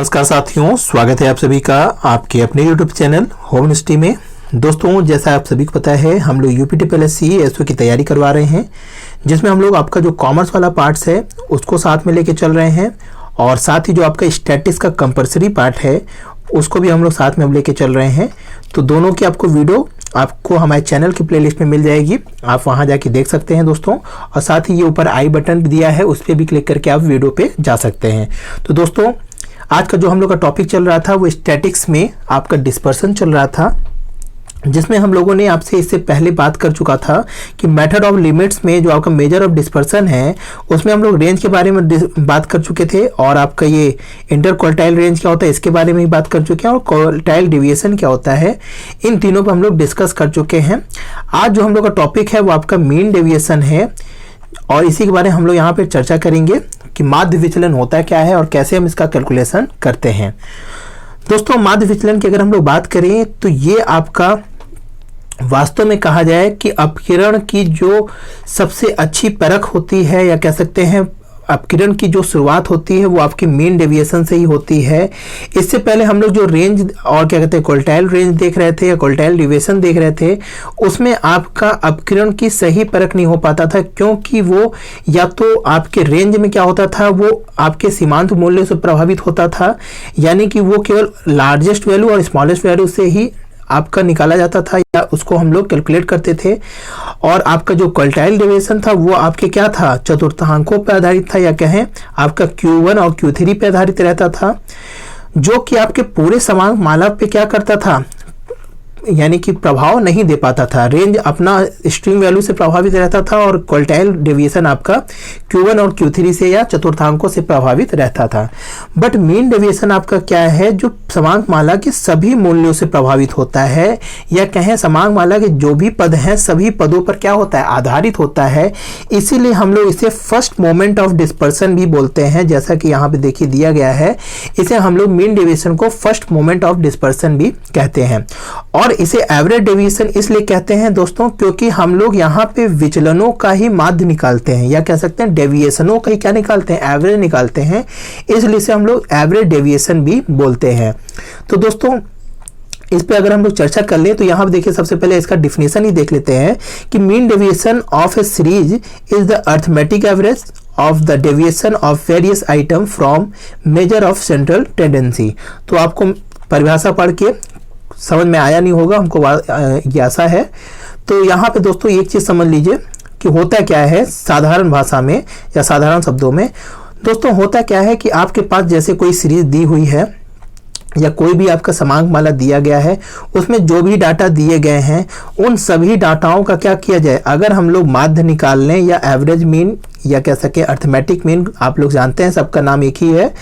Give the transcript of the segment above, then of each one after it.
नमस्कार साथियों, स्वागत है आप सभी का आपके अपने YouTube चैनल होम यूनिवर्सिटी में। दोस्तों, जैसा आप सभी को पता है, हम लोग यूपीटीपीएससी एसओ की तैयारी करवा रहे हैं, जिसमें हम लोग आपका जो कॉमर्स वाला पार्ट्स है उसको साथ में लेके चल रहे हैं और साथ ही जो आपका स्टैटिक्स का कंपलसरी पार्ट है उसको भी हम लोग साथ में अब लेके चल रहे हैं। तो दोनों की आपको वीडियो आपको हमारे चैनल की प्लेलिस्ट में मिल जाएगी, आप वहां जाके देख सकते हैं दोस्तों। और साथ ही ये ऊपर आई बटन दिया है, उस पर भी क्लिक करके आप वीडियो पे जा सकते हैं। तो दोस्तों, आज का जो हम लोग का टॉपिक चल रहा था वो स्टैटिक्स में आपका डिस्पर्सन चल रहा था, जिसमें हम लोगों ने आपसे इससे पहले बात कर चुका था कि मेथड ऑफ लिमिट्स में जो आपका मेजर ऑफ डिस्पर्सन है उसमें हम लोग रेंज के बारे में बात कर चुके थे, और आपका ये इंटर क्वार्टाइल रेंज क्या होता है इसके बारे में ही बात कर चुके हैं, और क्वार्टाइल डेविएशन क्या होता है इन तीनों पर हम लोग डिस्कस कर चुके हैं। आज जो हम लोग का टॉपिक है वो आपका मीन डेविएशन है, और इसी के बारे में हम लोग यहाँ पे चर्चा करेंगे कि माध्य विचलन होता है क्या है और कैसे हम इसका कैलकुलेशन करते हैं। दोस्तों, माध्य विचलन की अगर हम लोग बात करें तो ये आपका वास्तव में कहा जाए कि अपकिरण की जो सबसे अच्छी परख होती है, या कह सकते हैं अपकिरण की जो शुरुआत होती है वो आपकी मीन डेविएशन से ही होती है। इससे पहले हम लोग जो रेंज और क्या कहते हैं क्वार्टाइल रेंज देख रहे थे या क्वार्टाइल डेविएशन देख रहे थे, उसमें आपका अपकिरण की सही परख नहीं हो पाता था, क्योंकि वो या तो आपके रेंज में क्या होता था वो आपके सीमांत मूल्य से प्रभावित होता था, यानी कि वो केवल लार्जेस्ट वैल्यू और स्मॉलेस्ट वैल्यू से ही आपका निकाला जाता था या उसको हम लोग कैलकुलेट करते थे। और आपका जो क्वार्टाइल डेविएशन था वो आपके क्या था, चतुर्थांकों पर आधारित था, या कहें आपका Q1 और Q3 पे आधारित रहता था, जो कि आपके पूरे समांग माला पे क्या करता था, यानी कि प्रभाव नहीं दे पाता था। रेंज अपना स्ट्रिंग वैल्यू से प्रभावित रहता था और क्वार्टाइल डेविएशन आपका Q1 और Q3 से या चतुर्थांकों से प्रभावित रहता था। बट मीन डेविएशन आपका क्या है, जो समांग माला के सभी मूल्यों से प्रभावित होता है, या कहें समांग माला के जो भी पद हैं सभी पदों पर क्या होता है, आधारित होता है। इसीलिए हम लोग इसे फर्स्ट मोमेंट ऑफ डिस्पर्सन भी बोलते हैं, जैसा कि यहाँ पे देखिए दिया गया है। इसे हम लोग मीन डेविएशन को फर्स्ट मोमेंट ऑफ डिस्पर्सन भी कहते हैं। और इसे एवरेज डेविएशन इसलिए कहते हैं दोस्तों, क्योंकि हम लोग यहाँ पे विचलनों का ही माध्य निकालते हैं, या कह सकते हैं डेविएशनों का ही क्या निकालते हैं, एवरेज निकालते हैं, इसलिए इसे हम लोग एवरेज डेविएशन भी बोलते हैं। तो दोस्तों, इस पे अगर हम लोग चर्चा कर ले तो यहाँ पे देखिए सबसे पहले इसका डिफिनेशन ही देख लेते हैं कि mean deviation of A series is the arithmetic average of the deviation of various item from measure of central tendency. तो आपको परिभाषा पढ़ के समझ में आया नहीं होगा, हमको आशा है। तो यहाँ पे दोस्तों एक चीज समझ लीजिए कि होता क्या है साधारण भाषा में या साधारण शब्दों में। दोस्तों, होता क्या है कि आपके पास जैसे कोई सीरीज दी हुई है या कोई भी आपका समांग माला दिया गया है, उसमें जो भी डाटा दिए गए हैं उन सभी डाटाओं का क्या किया जाए, अगर हम लोग माध्य निकाल लें या एवरेज मीन या कह सके अरिथमेटिक मीन, आप लोग जानते हैं सबका नाम एक ही है,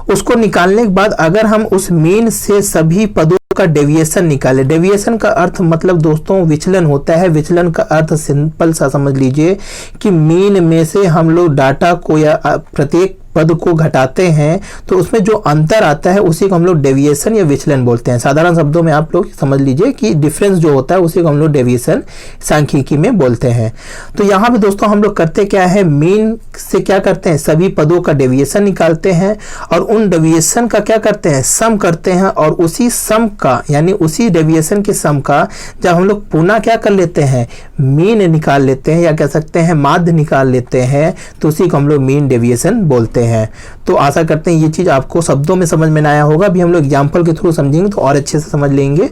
उसको निकालने के बाद अगर हम उस मीन से सभी पदों का डेविएशन निकाले। डेविएशन का अर्थ मतलब दोस्तों विचलन होता है। विचलन का अर्थ सिंपल सा समझ लीजिए कि मीन में से हम लोग डाटा को या प्रत्येक पद को घटाते हैं तो उसमें जो अंतर आता है उसी को हम लोग डेविएशन या विचलन बोलते हैं। साधारण शब्दों में आप लोग समझ लीजिए कि डिफरेंस जो होता है उसी को हम लोग डेविएशन सांख्यिकी में बोलते हैं। तो यहाँ पे दोस्तों हम लोग करते क्या है, मीन से क्या करते हैं, सभी पदों का डेविएशन निकालते हैं और उन डेविएशन का क्या करते हैं, सम करते हैं, और उसी सम का यानी उसी डेविएशन के सम का जब हम लोग पुनः क्या कर लेते हैं, मीन निकाल लेते हैं या कह सकते हैं माध्य निकाल लेते हैं, तो उसी को हम लोग मीन डेविएशन बोलते हैं। तो आशा करते हैं ये चीज आपको शब्दों में समझ में आया होगा। अभी हम लोग एग्जांपल के थ्रू समझेंगे तो और अच्छे से समझ लेंगे।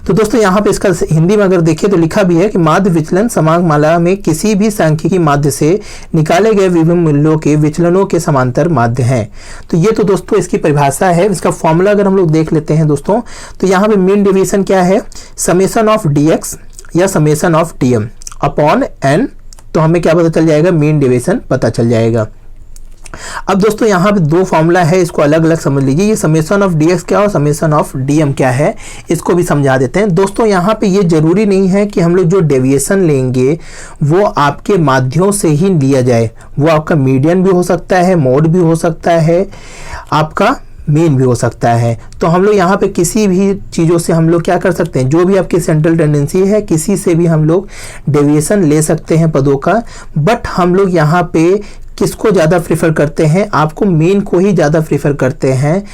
तो दोस्तों यहाँ पे इसका हिंदी में अगर देखें तो लिखा भी है कि माध्य विचलन समांग माला में किसी भी सांख्यिकी माध्य से निकाले गए विभिन्न मूल्यों के विचलनों के समांतर माध्य हैं। तो ये तो दोस्तों इसकी परिभाषा है। इसका फॉर्मूला अगर हम लोग देख लेते हैं दोस्तों, तो यहाँ पे मीन डेविएशन क्या है, समेशन ऑफ dx या summation of dm upon n। तो हमें क्या पता चल जाएगा, मीन डेविएशन पता चल जाएगा। अब दोस्तों यहाँ पे दो फॉर्मूला है, इसको अलग अलग समझ लीजिए। ये समेशन ऑफ dx क्या और समेशन ऑफ dm क्या है, इसको भी समझा देते हैं। दोस्तों यहाँ पे ये जरूरी नहीं है कि हम लोग जो डेविएशन लेंगे वो आपके माध्यों से ही लिया जाए, वो आपका मीडियन भी हो सकता है, मोड भी हो सकता है, आपका मीन भी हो सकता है। तो हम लोग यहाँ पे किसी भी चीज़ों से हम लोग क्या कर सकते हैं, जो भी आपकी सेंट्रल टेंडेंसी है किसी से भी हम लोग डेविएशन ले सकते हैं पदों का। बट हम लोग यहाँ पे किसको ज़्यादा प्रेफर करते हैं, आपको मीन को ही ज़्यादा प्रेफर करते हैं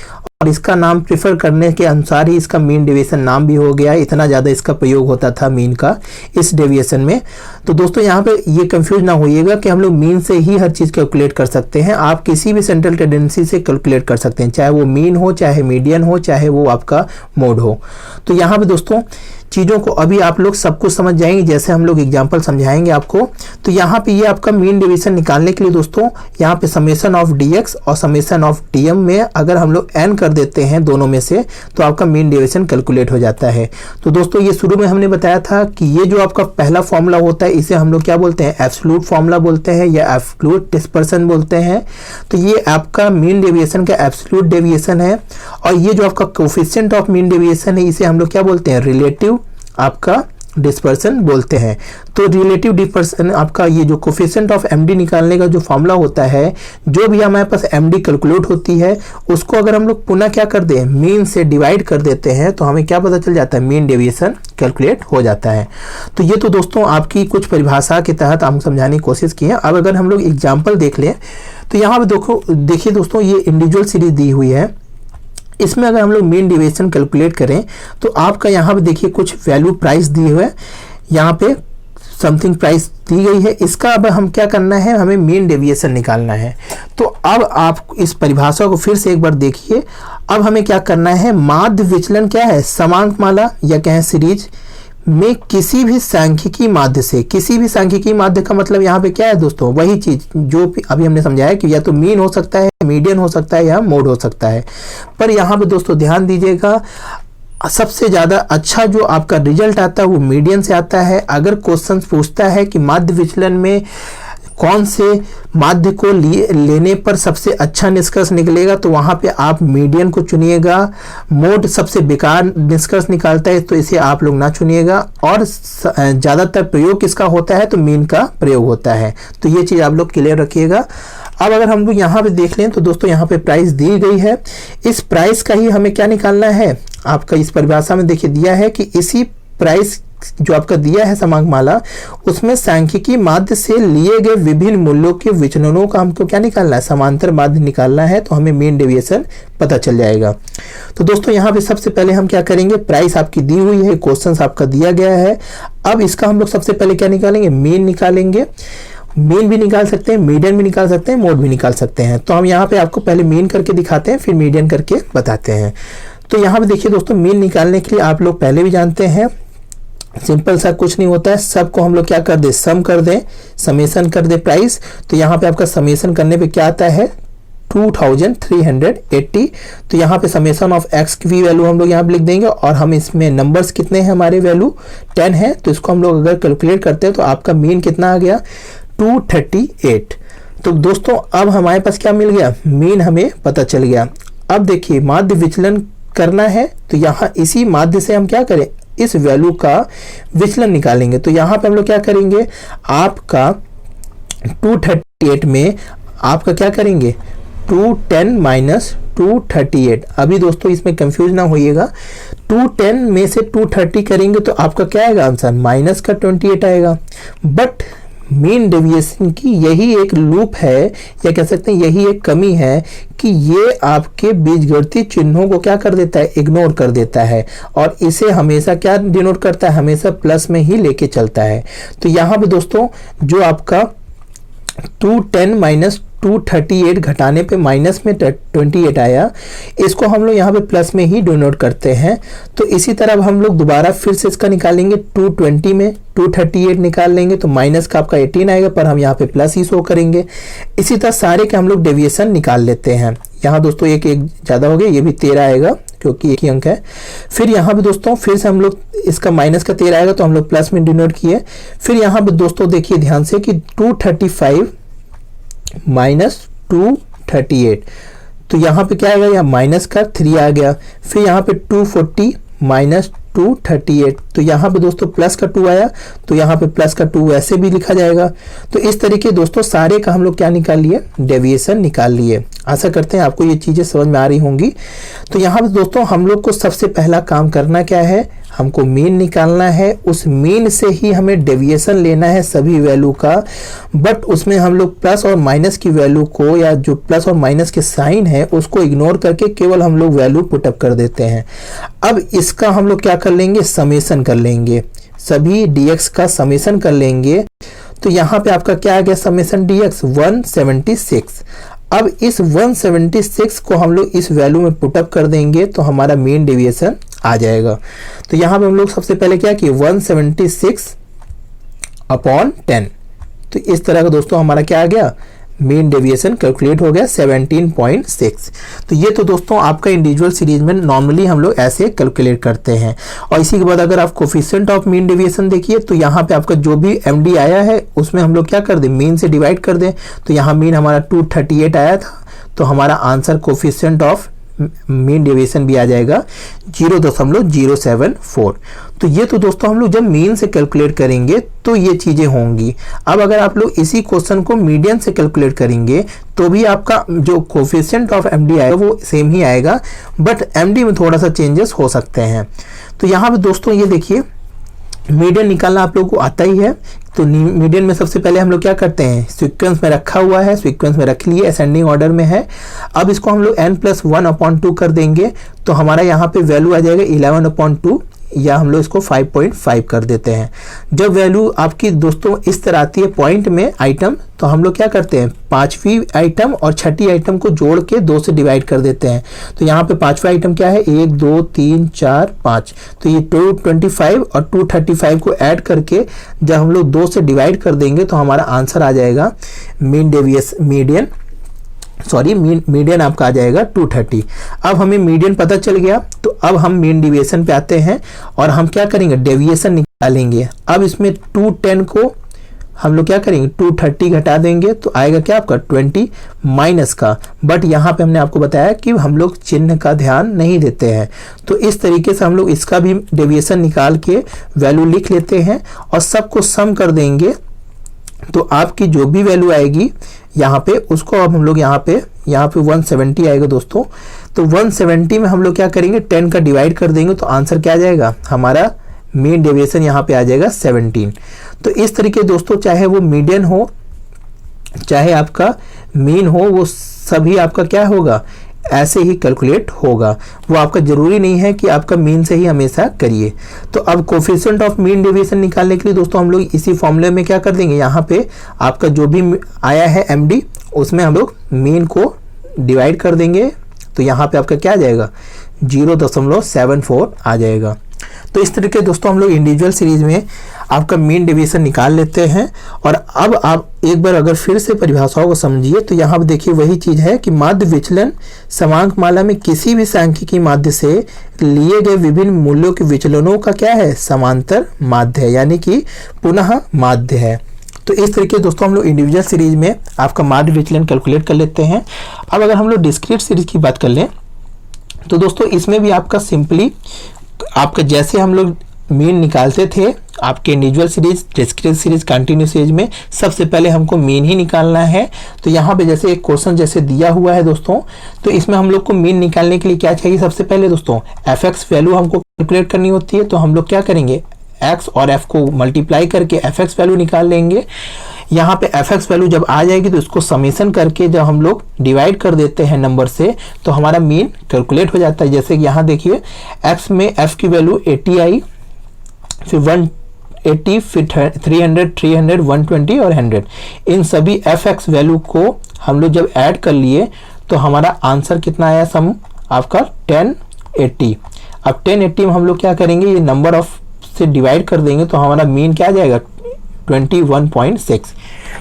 और इसका नाम प्रेफर करने के अनुसार ही इसका मीन डेविएशन नाम भी हो गया। इतना ज़्यादा इसका प्रयोग होता था मीन का इस डेविएशन में। तो दोस्तों यहाँ पे ये कंफ्यूज ना होइएगा कि हम लोग मीन से ही हर चीज़ कैलकुलेट कर सकते हैं। आप किसी भी सेंट्रल टेंडेंसी से कैलकुलेट कर सकते हैं, चाहे वो मीन हो, चाहे मीडियन हो, चाहे वो आपका मोड हो। तो यहाँ पे दोस्तों चीज़ों को अभी आप लोग सब कुछ समझ जाएंगे जैसे हम लोग एग्जांपल समझाएंगे आपको। तो यहाँ पे ये आपका मीन डेविएशन निकालने के लिए दोस्तों यहाँ पे समेशन ऑफ dx और समेशन ऑफ dm में अगर हम लोग n कर देते हैं दोनों में से तो आपका मीन डेविएशन कैलकुलेट हो जाता है। तो दोस्तों ये शुरू में हमने बताया था कि ये जो आपका पहला फॉर्मूला होता है इसे हम लोग क्या बोलते हैं, एब्सोल्यूट फॉर्मूला बोलते हैं या एब्सोल्यूट डिस्पर्सन बोलते हैं। तो ये आपका मीन डेविएशन का एब्सोल्यूट डेविएशन है और ये जो आपका कोफिशिएंट ऑफ मीन डेविएशन है इसे हम लोग क्या बोलते हैं, रिलेटिव आपका डिस्पर्सन बोलते हैं। तो रिलेटिव डिस्पर्सन आपका ये जो कोफिशिएंट ऑफ एमडी निकालने का जो फॉर्मूला होता है, जो भी हमारे पास एमडी कैलकुलेट होती है उसको अगर हम लोग पुनः क्या कर दें, मीन से डिवाइड कर देते हैं तो हमें क्या पता चल जाता है, मीन डेविएशन कैलकुलेट हो जाता है। तो ये तो दोस्तों आपकी कुछ परिभाषा के तहत हम समझाने की कोशिश की है। अब अगर हम लोग एग्जाम्पल देख लें तो यहाँ पे देखिए दोस्तों ये इंडिविजुअल सीरीज दी हुई है। इसमें अगर हम लोग मीन डेविएशन कैलकुलेट करें तो आपका यहाँ पे देखिए कुछ वैल्यू प्राइस दी हुआ है, यहाँ पे समथिंग प्राइस दी गई है। इसका अब हम क्या करना है, हमें मीन डेविएशन निकालना है। तो अब आप इस परिभाषा को फिर से एक बार देखिए। अब हमें क्या करना है, माध्य विचलन क्या है, समांक माला या क्या है, सीरीज में किसी भी सांख्यिकी माध्य से, किसी भी सांख्यिकी माध्य का मतलब यहाँ पे क्या है दोस्तों, वही चीज जो अभी हमने समझाया कि या तो मीन हो सकता है, मीडियन हो सकता है या मोड हो सकता है। पर यहाँ पे दोस्तों ध्यान दीजिएगा, सबसे ज्यादा अच्छा जो आपका रिजल्ट आता है वो मीडियन से आता है। अगर क्वेश्चन पूछता है कि माध्य विचलन में कौन से माध्य को लेने पर सबसे अच्छा निष्कर्ष निकलेगा तो वहां पे आप मीडियन को चुनिएगा। मोड सबसे बेकार निष्कर्ष निकालता है तो इसे आप लोग ना चुनिएगा। और ज़्यादातर प्रयोग किसका होता है, तो मीन का प्रयोग होता है। तो ये चीज़ आप लोग क्लियर रखिएगा। अब अगर हम लोग यहाँ पे देख लें तो दोस्तों यहाँ पे प्राइस दी गई है, इस प्राइस का ही हमें क्या निकालना है, आपका इस परिभाषा में देखिए दिया है कि इसी प्राइस जो आपका दिया है समांक माला, उसमें सांख्यिकी माध्य से लिए गए विभिन्न मूल्यों के विचलनों का हमको क्या निकालना है, समांतर माध्य निकालना है। तो हमें मीन डेविएशन पता चल जाएगा। तो दोस्तों यहाँ पे सबसे पहले हम क्या करेंगे, प्राइस आपकी दी हुई है, क्वेश्चन आपका दिया गया है। अब इसका हम लोग सबसे पहले क्या निकालेंगे, मीन निकालेंगे। मीन भी निकाल सकते हैं, मीडियन भी निकाल सकते हैं, मोड भी निकाल सकते हैं। तो हम यहाँ पे आपको पहले मीन करके दिखाते हैं, फिर मीडियन करके बताते हैं। तो यहाँ पे देखिए दोस्तों, मीन निकालने के लिए आप लोग पहले भी जानते हैं, सिंपल सा कुछ नहीं होता है, सबको हम लोग क्या कर दे, सम कर दें, समेशन कर दे प्राइस। तो यहाँ पे आपका समेशन करने पे क्या आता है, 2380। तो यहाँ पे समेशन ऑफ एक्स की भी वैल्यू हम लोग यहाँ पे लिख देंगे और हम इसमें नंबर्स कितने हैं, हमारे वैल्यू 10 है। तो इसको हम लोग अगर कैलकुलेट करते हैं तो आपका मीन कितना आ गया, 238। तो दोस्तों अब हमारे पास क्या मिल गया, मीन हमें पता चल गया। अब देखिए माध्य विचलन करना है तो यहाँ इसी माध्य से हम क्या करें, इस वैल्यू का विचलन निकालेंगे। तो यहाँ पे हम लोग क्या करेंगे, आपका 238 में आपका क्या करेंगे, 210 माइनस 238। अभी दोस्तों इसमें कंफ्यूज ना होइएगा, 210 में से 230 करेंगे तो आपका क्या आएगा आंसर, माइनस का 28 आएगा। बट मीन डेविएशन की यही एक लूप है या कह सकते हैं यही एक कमी है कि ये आपके बीजगणितीय चिन्हों को क्या कर देता है, इग्नोर कर देता है और इसे हमेशा क्या डिनोट करता है, हमेशा प्लस में ही लेके चलता है। तो यहाँ पे दोस्तों जो आपका 210 माइनस 238 घटाने पे माइनस में 28 आया, इसको हम लोग यहाँ पे प्लस में ही डिनोट करते हैं। तो इसी तरह अब हम लोग दोबारा फिर से इसका निकालेंगे, 220 में 238 निकाल लेंगे तो माइनस का आपका 18 आएगा, पर हम यहाँ पे प्लस ही शो करेंगे। इसी तरह सारे के हम लोग डेविएशन निकाल लेते हैं। यहाँ दोस्तों एक ज़्यादा हो गया, ये भी 13 आएगा क्योंकि एक ही अंक है। फिर यहाँ पे दोस्तों फिर से हम लोग इसका माइनस का 13 आएगा तो हम लोग प्लस में डिनोट किए। फिर यहाँ पे दोस्तों देखिए ध्यान से कि 235 माइनस 238, तो यहाँ पे क्या आएगा, यहाँ माइनस का 3 आ गया। फिर यहाँ पे 240 माइनस 238, तो यहाँ पे दोस्तों प्लस का 2 आया, तो यहाँ पे प्लस का 2 ऐसे भी लिखा जाएगा। तो इस तरीके दोस्तों सारे का हम लोग क्या निकाल लिए, डेविएशन निकाल लिए। आशा करते हैं आपको ये चीज़ें समझ में आ रही होंगी। तो यहाँ पे दोस्तों हम लोग को सबसे पहला काम करना क्या है, हमको मीन निकालना है, उस मीन से ही हमें डेविएशन लेना है सभी वैल्यू का, बट उसमें हम लोग प्लस और माइनस की वैल्यू को या जो प्लस और माइनस के साइन है उसको इग्नोर करके केवल हम लोग वैल्यू पुटअप कर देते हैं। अब इसका हम लोग क्या कर लेंगे, समेशन कर लेंगे, सभी dx का समेशन कर लेंगे। तो यहाँ पे आपका क्या आ गया समेशन dx 176। अब इस 176 को हम लोग इस वैल्यू में पुटअप कर देंगे तो हमारा मीन डेविएशन आ जाएगा। तो यहाँ पे हम लोग सबसे पहले क्या किए 176 अपॉन 10, तो इस तरह का दोस्तों हमारा क्या आ गया मीन डेविएशन कैलकुलेट हो गया 17.6। तो ये तो दोस्तों आपका इंडिविजुअल सीरीज में नॉर्मली हम लोग ऐसे कैलकुलेट करते हैं। और इसी के बाद अगर आप कोफिशिएंट ऑफ मीन डेविएशन देखिए तो यहाँ पे आपका जो भी एमडी आया है उसमें हम लोग क्या कर दें मीन से डिवाइड कर दें। तो यहाँ मीन हमारा 238 आया था, तो हमारा answer coefficient of mean deviation भी आ जाएगा 0.074। तो ये तो दोस्तों हम लोग जब मीन से कैलकुलेट करेंगे तो ये चीजें होंगी। अब अगर आप लोग इसी क्वेश्चन को मीडियन से कैलकुलेट करेंगे तो भी आपका जो कोफिशिएंट ऑफ एमडी आएगा वो सेम ही आएगा, बट एमडी में थोड़ा सा चेंजेस हो सकते हैं। तो यहाँ पे दोस्तों ये देखिए मीडियन निकालना आप लोगों को आता ही है। तो मीडियन में सबसे पहले हम लोग क्या करते हैं, सीक्वेंस में रखा हुआ है, सीक्वेंस में रख लिए, असेंडिंग ऑर्डर में है। अब इसको हम लोग n+1/2 कर देंगे तो हमारा यहाँ पे वैल्यू आ जाएगा 11/2, या हम लोग इसको 5.5 कर देते हैं। जब वैल्यू आपकी दोस्तों इस तरह आती है पॉइंट में आइटम, तो हम लोग क्या करते हैं पांचवी आइटम और छठी आइटम को जोड़ के 2 से डिवाइड कर देते हैं। तो यहाँ पे पांचवा आइटम क्या है 1 2 3 4 5, तो ये 225 और 235 को ऐड करके जब हम लोग 2 से डिवाइड कर देंगे तो हमारा आंसर आ जाएगा मीडियन आपका आ जाएगा 230। अब हमें मीडियन पता चल गया, तो अब हम मीन डेविएशन पे आते हैं और हम क्या करेंगे डेविएशन निकालेंगे। अब इसमें 210 को हम लोग क्या करेंगे 230 घटा देंगे तो आएगा क्या आपका 20 माइनस का, बट यहाँ पे हमने आपको बताया कि हम लोग चिन्ह का ध्यान नहीं देते हैं। तो इस तरीके से हम लोग इसका भी डेविएशन निकाल के वैल्यू लिख लेते हैं और सबको सम कर देंगे। तो आपकी जो भी वैल्यू आएगी यहाँ पे उसको अब हम लोग यहाँ पे 170 आएगा दोस्तों। तो 170 में हम लोग क्या करेंगे 10 का डिवाइड कर देंगे तो आंसर क्या आ जाएगा हमारा मीन डेविएशन यहाँ पे आ जाएगा 17। तो इस तरीके दोस्तों चाहे वो मीडियन हो चाहे आपका मीन हो, वो सभी आपका क्या होगा ऐसे ही कैलकुलेट होगा। वो आपका जरूरी नहीं है कि आपका मीन से ही हमेशा करिए। तो अब कोफिशिएंट ऑफ मीन डेविएशन निकालने के लिए दोस्तों हम लोग इसी फॉर्मूले में क्या कर देंगे, यहाँ पे आपका जो भी आया है एमडी उसमें हम लोग मीन को डिवाइड कर देंगे। तो यहाँ पे आपका क्या आ जाएगा 0.74 आ जाएगा। तो इस तरीके दोस्तों हम लोग इंडिविजुअल सीरीज में आपका मीन डेविएशन निकाल लेते हैं। और अब आप एक बार अगर फिर से परिभाषाओं को समझिए तो यहाँ पर देखिए वही चीज है कि माध्य विचलन समांक माला में किसी भी सांख्यिकी माध्य से लिए गए विभिन्न मूल्यों के विचलनों का क्या है समांतर माध्य है, यानी कि पुनः माध्य है। तो इस तरीके दोस्तों हम लोग इंडिविजुअल सीरीज में आपका माध्य विचलन कैलकुलेट कर लेते हैं। अब अगर हम लोग डिस्क्रीट सीरीज की बात कर लें तो दोस्तों इसमें भी आपका सिंपली आपका जैसे हम लोग मीन निकालते थे आपके individual series, discrete series, continuous series में सबसे पहले हमको मीन ही निकालना है। तो यहाँ पे जैसे एक क्वेश्चन जैसे दिया हुआ है दोस्तों, तो इसमें हम लोग को मीन निकालने के लिए क्या चाहिए, सबसे पहले दोस्तों fx वैल्यू हमको कैलकुलेट करनी होती है। तो हम लोग क्या करेंगे x और f को मल्टीप्लाई करके fx वैल्यू निकाल लेंगे। यहाँ पे fx वैल्यू जब आ जाएगी तो इसको समेशन करके जब हम लोग डिवाइड कर देते हैं नंबर से तो हमारा मीन कैलकुलेट हो जाता है। जैसे कि यहाँ देखिए x में f की वैल्यू 80 आई, फिर 180, फिर 300, 120 और 100। इन सभी fx वैल्यू को हम लोग जब ऐड कर लिए तो हमारा आंसर कितना आया सम आपका 1080। अब 1080 में हम लोग क्या करेंगे ये नंबर ऑफ से डिवाइड कर देंगे तो हमारा मीन क्या आ जाएगा 21.6।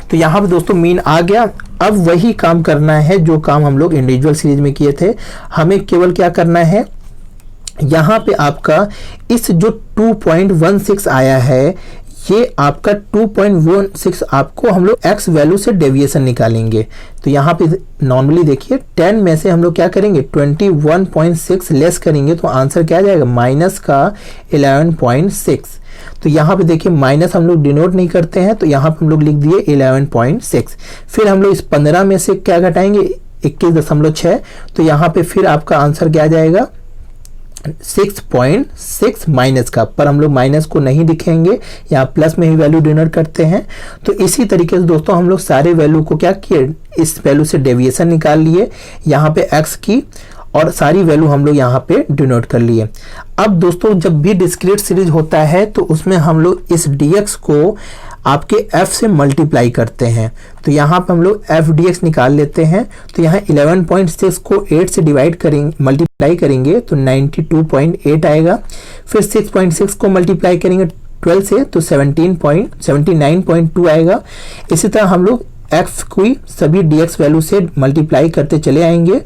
तो यहाँ पे दोस्तों मीन आ गया। अब वही काम करना है जो काम हम लोग इंडिविजुअल सीरीज में किए थे। हमें केवल क्या करना है, यहाँ पे आपका इस जो 2.16 आया है ये आपका 2.16 आपको हम लोग x वैल्यू से डेविएशन निकालेंगे। तो यहाँ पे नॉर्मली देखिए 10 में से हम लोग क्या करेंगे 21.6 लेस करेंगे तो आंसर क्या आ जाएगा माइनस का 11.6। तो यहाँ पे देखिए माइनस हम लोग डिनोट नहीं करते हैं तो यहाँ पे हम लोग लिख दिए 11.6। फिर हम लोग इस 15 में से क्या घटाएंगे 21.6। तो यहाँ पे फिर आपका आंसर क्या आ जाएगा 6.6 माइनस का, पर हम लोग माइनस को नहीं दिखेंगे, यहाँ प्लस में ही वैल्यू डिनोट करते हैं। तो इसी तरीके से दोस्तों हम लोग सारे वैल्यू को क्या किए, इस वैल्यू से डेविएशन निकाल लिए, यहाँ पे x की, और सारी वैल्यू हम लोग यहाँ पे डिनोट कर लिए। अब दोस्तों जब भी डिस्क्रीट सीरीज होता है तो उसमें हम लोग इस dx को आपके f से मल्टीप्लाई करते हैं। तो यहाँ पे हम लोग f dx निकाल लेते हैं। तो यहाँ 11.6 को 8 से डिवाइड करेंगे, मल्टीप्लाई करेंगे तो 92.8 आएगा। फिर 6.6 को मल्टीप्लाई करेंगे 12 से तो 79.2 आएगा। इसी तरह हम लोग f की सभी dx वैल्यू से मल्टीप्लाई करते चले आएंगे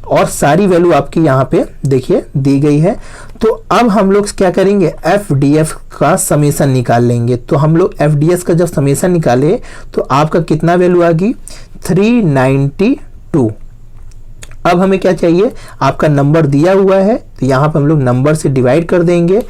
और सारी वैल्यू आपकी यहाँ पे देखिए दी गई है। तो अब हम लोग क्या करेंगे, एफ डी एफ का समेशन निकाल लेंगे। तो हम लोग एफ डी एस का जब समेशन निकाले तो आपका कितना वैल्यू आ गई, 392। अब हमें क्या चाहिए, आपका नंबर दिया हुआ है तो यहाँ पे हम लोग नंबर से डिवाइड कर देंगे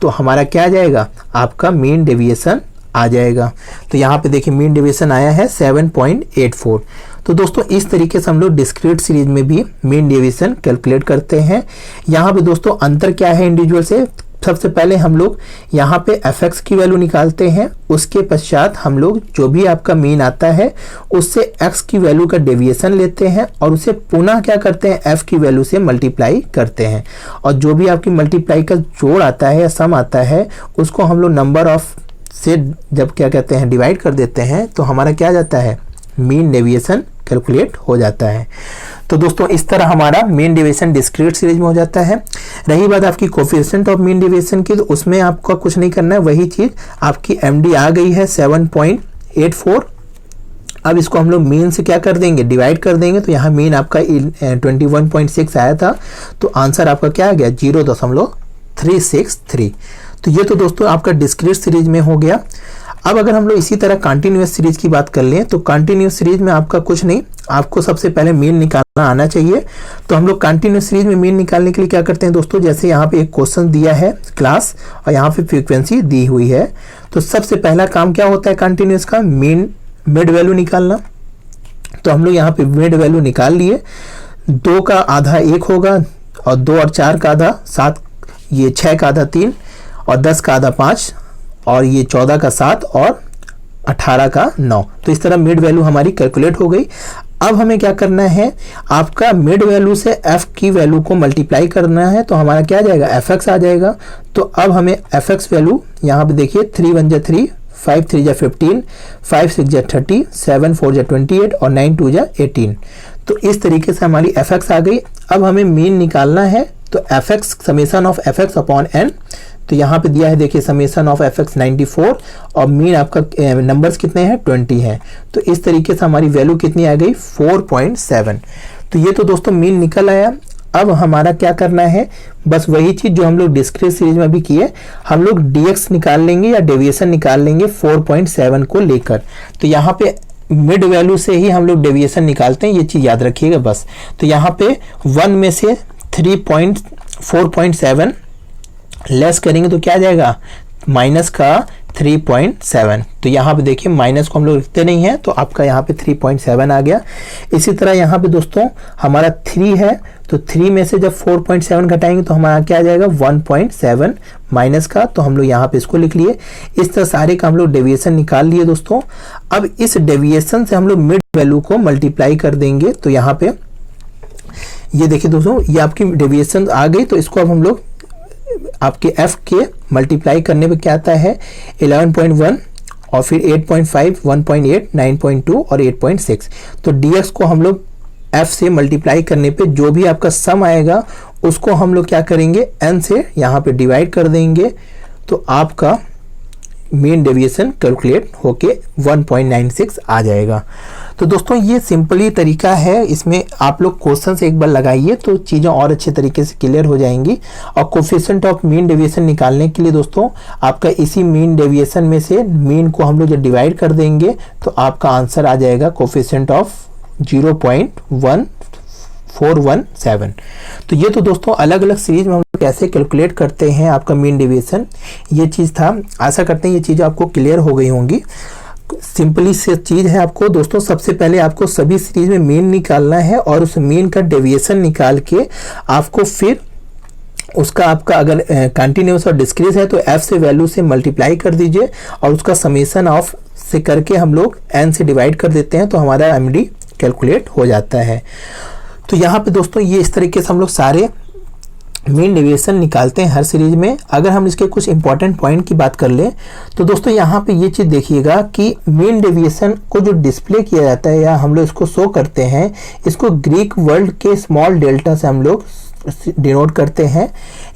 तो हमारा क्या आ जाएगा, आपका मीन डेविएशन आ जाएगा। तो यहाँ पे देखिए मीन डेविएशन आया है 7.84। तो दोस्तों इस तरीके से हम लोग डिस्क्रीट सीरीज में भी मीन डेविएशन कैलकुलेट करते हैं। यहाँ पे दोस्तों अंतर क्या है इंडिविजुअल से, सबसे पहले हम लोग यहाँ पे fx की वैल्यू निकालते हैं, उसके पश्चात हम लोग जो भी आपका मीन आता है उससे x की वैल्यू का डेविएशन लेते हैं और उसे पुनः क्या करते हैं, f की वैल्यू से मल्टीप्लाई करते हैं। और जो भी आपकी मल्टीप्लाई का जोड़ आता है या सम आता है उसको हम लोग नंबर ऑफ से जब क्या कहते हैं डिवाइड कर देते हैं तो हमारा क्या जाता है, मीन डेविएशन कैलकुलेट हो जाता है। तो दोस्तों इस तरह हमारा मीन डेविएशन डिस्क्रीट सीरीज में हो जाता है। रही बात आपकी कोफिशिएंट ऑफ मीन डेविएशन की, तो उसमें आपको कुछ नहीं करना है, वही चीज आपकी एमडी आ गई है 7.84। अब इसको हम लोग मीन से क्या कर देंगे, डिवाइड कर देंगे। तो यहाँ मीन आपका 21.6 आया था तो आंसर आपका क्या आ गया, 0.363। तो ये तो दोस्तों आपका डिस्क्रीट सीरीज में हो गया। अब अगर हम लोग इसी तरह कंटिन्यूअस सीरीज की बात कर लें तो कंटिन्यूअस सीरीज में आपका कुछ नहीं, आपको सबसे पहले मीन निकालना आना चाहिए। तो हम लोग कंटिन्यूअस सीरीज में मीन निकालने के लिए क्या करते हैं दोस्तों, जैसे यहाँ पे एक क्वेश्चन दिया है क्लास और यहाँ पे फ्रीक्वेंसी दी हुई है, तो सबसे पहला काम क्या होता है कंटिन्यूअस का, मीन मिड वैल्यू निकालना। तो हम लोग यहाँ पे मिड वैल्यू निकाल लिए, 2 का आधा 1 होगा और 2 और 4 का आधा 7, ये 6 का आधा 3 और 10 का आधा 5 और ये 14 का 7 और 18 का 9। तो इस तरह मिड वैल्यू हमारी कैलकुलेट हो गई। अब हमें क्या करना है, आपका मिड वैल्यू से f की वैल्यू को मल्टीप्लाई करना है। तो हमारा क्या आ जाएगा, fx आ जाएगा। तो अब हमें fx वैल्यू यहाँ पे देखिए 3 1 जा 3, 5 3 जा 15, 5 6 जा 30, 7 4 जा 28 और 9 2 जा 18। तो इस तरीके से हमारी fx आ गई। अब हमें मीन निकालना है तो fx summation of fx upon n, तो यहाँ पे दिया है देखिए समेशन ऑफ fx 94 और मीन आपका नंबर्स कितने हैं 20 हैं। तो इस तरीके से हमारी वैल्यू कितनी आ गई 4.7। तो ये तो दोस्तों मीन निकल आया। अब हमारा क्या करना है, बस वही चीज जो हम लोग डिस्क्रीट सीरीज में भी किए, हम लोग dx निकाल लेंगे या डेविएशन निकाल लेंगे 4.7 को लेकर। तो यहाँ पे मिड वैल्यू से ही हम लोग डेविएशन निकालते हैं, ये चीज याद रखिएगा बस। तो यहाँ पे 1 में से 4.7 लेस करेंगे तो क्या आ जाएगा, माइनस का 3.7। तो यहाँ पे देखिए माइनस को हम लोग लिखते नहीं है तो आपका यहाँ पे 3.7 आ गया। इसी तरह यहाँ पे दोस्तों हमारा 3 है तो 3 में से जब 4.7 घटाएंगे तो हमारा क्या आ जाएगा 1.7 माइनस का। तो हम लोग यहाँ पे इसको लिख लिए। इस तरह सारे का हम लोग डेविएशन निकाल लिए दोस्तों। अब इस डेविएशन से हम लोग मिड वैल्यू को मल्टीप्लाई कर देंगे। तो यहाँ पे ये देखिए दोस्तों, ये आपकी डेविएशन आ गई। तो इसको अब हम लोग आपके f के मल्टीप्लाई करने पे क्या आता है 11.1 और फिर 8.5, 1.8, 9.2 और 8.6। तो dx को हम लोग f से मल्टीप्लाई करने पे जो भी आपका सम आएगा उसको हम लोग क्या करेंगे n से यहाँ पे डिवाइड कर देंगे। तो आपका मीन डेविएशन कैलकुलेट होके 1.96 आ जाएगा। तो दोस्तों ये सिंपली तरीका है, इसमें आप लोग क्वेश्चन से एक बार लगाइए तो चीज़ें और अच्छे तरीके से क्लियर हो जाएंगी। और कोफिशिएंट ऑफ मीन डेविएशन निकालने के लिए दोस्तों आपका इसी मीन डेविएशन में से मीन को हम लोग जब डिवाइड कर देंगे तो आपका आंसर आ जाएगा कोफिशिएंट ऑफ 0.1417। तो ये तो दोस्तों अलग अलग सीरीज में हम लोग कैसे कैलकुलेट करते हैं आपका मीन डेविएशन, ये चीज़ था। आशा करते हैं ये चीज़ें आपको क्लियर हो गई होंगी। सिंपली से चीज़ है आपको दोस्तों, सबसे पहले आपको सभी सीरीज में मीन निकालना है और उस मीन का डेविएशन निकाल के आपको फिर उसका आपका अगर कंटिन्यूस और डिस्क्रीज है तो f से वैल्यू से मल्टीप्लाई कर दीजिए और उसका समेशन ऑफ से करके हम लोग n से डिवाइड कर देते हैं तो हमारा MD कैलकुलेट हो जाता है। तो यहाँ पे दोस्तों ये इस तरीके से हम लोग सारे मीन डेविएशन निकालते हैं हर सीरीज में। अगर हम इसके कुछ इंपॉर्टेंट पॉइंट की बात कर लें तो दोस्तों यहाँ पे ये चीज़ देखिएगा कि मीन डेविएशन को जो डिस्प्ले किया जाता है या हम लोग इसको शो करते हैं, इसको ग्रीक वर्ड के स्मॉल डेल्टा से हम लोग डिनोट करते हैं,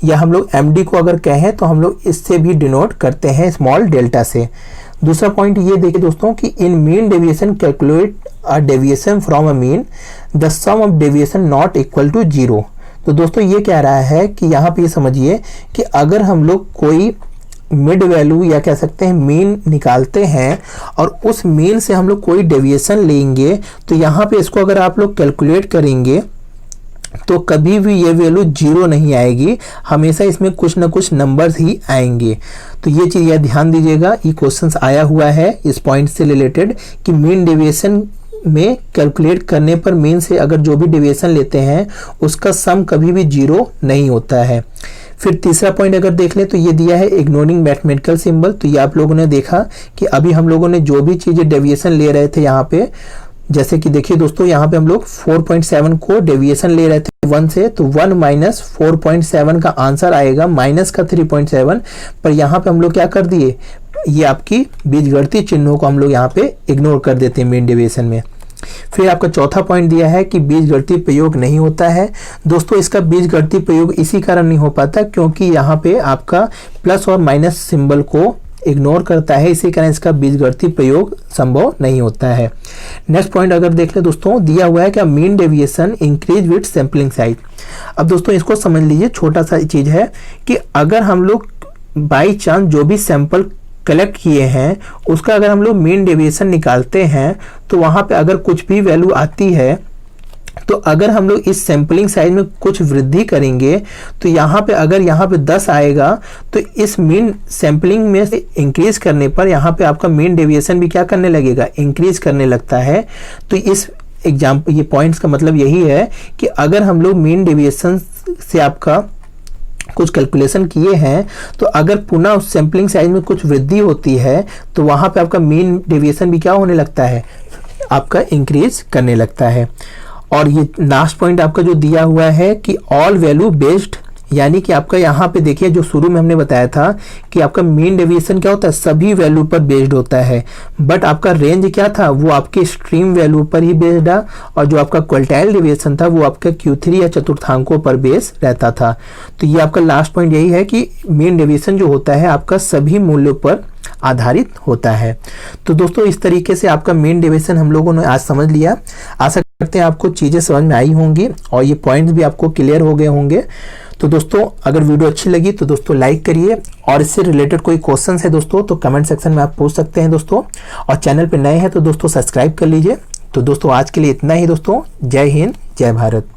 या हम लोग MD को अगर कहें तो हम लोग इससे भी डिनोट करते हैं स्मॉल डेल्टा से। दूसरा पॉइंट ये देखिए दोस्तों कि in mean deviation calculate a deviation from a mean, the sum of deviation not equal to 0। तो दोस्तों ये कह रहा है कि यहाँ पे ये समझिए कि अगर हम लोग कोई मिड वैल्यू या कह सकते हैं मीन निकालते हैं और उस मीन से हम लोग कोई डेविएशन लेंगे तो यहाँ पे इसको अगर आप लोग कैलकुलेट करेंगे तो कभी भी ये वैल्यू 0 नहीं आएगी, हमेशा इसमें कुछ ना कुछ नंबर्स ही आएंगे। तो ये चीज़ यह ध्यान दीजिएगा, ये क्वेश्चंस आया हुआ है इस पॉइंट से रिलेटेड कि मीन डेविएशन में कैलकुलेट करने पर मीन से अगर जो भी डेविएशन लेते हैं उसका सम कभी भी 0 नहीं होता है। फिर तीसरा पॉइंट अगर देख लें तो ये दिया है इग्नोरिंग मैथमेटिकल सिंबल। तो ये आप लोगों ने देखा कि अभी हम लोगों ने जो भी चीज़ें डेविएशन ले रहे थे यहाँ पे, जैसे कि देखिए दोस्तों यहाँ पे हम लोग 4.7 को डेविएशन ले रहे थे 1 से, तो 1 माइनस 4.7 का आंसर आएगा माइनस का 3.7, पर यहाँ पे हम लोग क्या कर दिए, ये आपकी बीजगणितीय चिन्हों को हम लोग यहाँ पे इग्नोर कर देते हैं मीन डेविएशन में। फिर आपका चौथा पॉइंट दिया है कि बीजगणितीय प्रयोग नहीं होता है। दोस्तों इसका बीजगणितीय प्रयोग इसी कारण नहीं हो पाता क्योंकि यहाँ पे आपका प्लस और माइनस सिंबल को इग्नोर करता है, इसी कारण इसका बीजगणितीय प्रयोग संभव नहीं होता है। नेक्स्ट पॉइंट अगर देख ले दोस्तों, दिया हुआ है कि mean deviation increase with sampling size. अब दोस्तों इसको समझ लीजिए, छोटा सा चीज है कि अगर हम लोग बाई चांस जो भी सैंपल कलेक्ट किए हैं उसका अगर हम लोग मीन डेविएशन निकालते हैं तो वहां पे अगर कुछ भी वैल्यू आती है तो अगर हम लोग इस सैंपलिंग साइज में कुछ वृद्धि करेंगे तो यहाँ पे अगर यहाँ पे 10 आएगा तो इस मीन सैंपलिंग में से इंक्रीज करने पर यहाँ पे आपका मीन डेविएशन भी क्या करने लगेगा, इंक्रीज करने लगता है। तो इस एग्जाम्पल ये पॉइंट्स का मतलब यही है कि अगर हम लोग मीन डेविएशन से आपका कुछ कैलकुलेशन किए हैं तो अगर पुनः उस सैंपलिंग साइज में कुछ वृद्धि होती है तो वहाँ पे आपका मीन डेविएशन भी क्या होने लगता है, आपका इंक्रीज करने लगता है। और ये लास्ट पॉइंट आपका जो दिया हुआ है कि ऑल वैल्यू बेस्ड, यानी कि आपका यहाँ पे देखिए जो शुरू में हमने बताया था कि आपका मीन डेविएशन क्या होता है, सभी वैल्यू पर बेस्ड होता है, बट आपका रेंज क्या था, वो आपके स्ट्रीम वैल्यू पर ही बेस्ड है, और जो आपका क्वार्टाइल डेविएशन था वो आपका Q3 या चतुर्थांकों पर बेस रहता था। तो ये आपका लास्ट पॉइंट यही है कि मीन डेविएशन जो होता है आपका सभी मूल्यों पर आधारित होता है। तो दोस्तों इस तरीके से आपका मीन डेविएशन हम लोगों ने आज समझ लिया। आशा करते हैं आपको चीज़ें समझ में आई होंगी और ये पॉइंट्स भी आपको क्लियर हो गए होंगे। तो दोस्तों अगर वीडियो अच्छी लगी तो दोस्तों लाइक करिए, और इससे रिलेटेड कोई क्वेश्चन है दोस्तों तो कमेंट सेक्शन में आप पूछ सकते हैं दोस्तों, और चैनल पे नए हैं तो दोस्तों सब्सक्राइब कर लीजिए। तो दोस्तों आज के लिए इतना ही दोस्तों, जय हिंद जय भारत।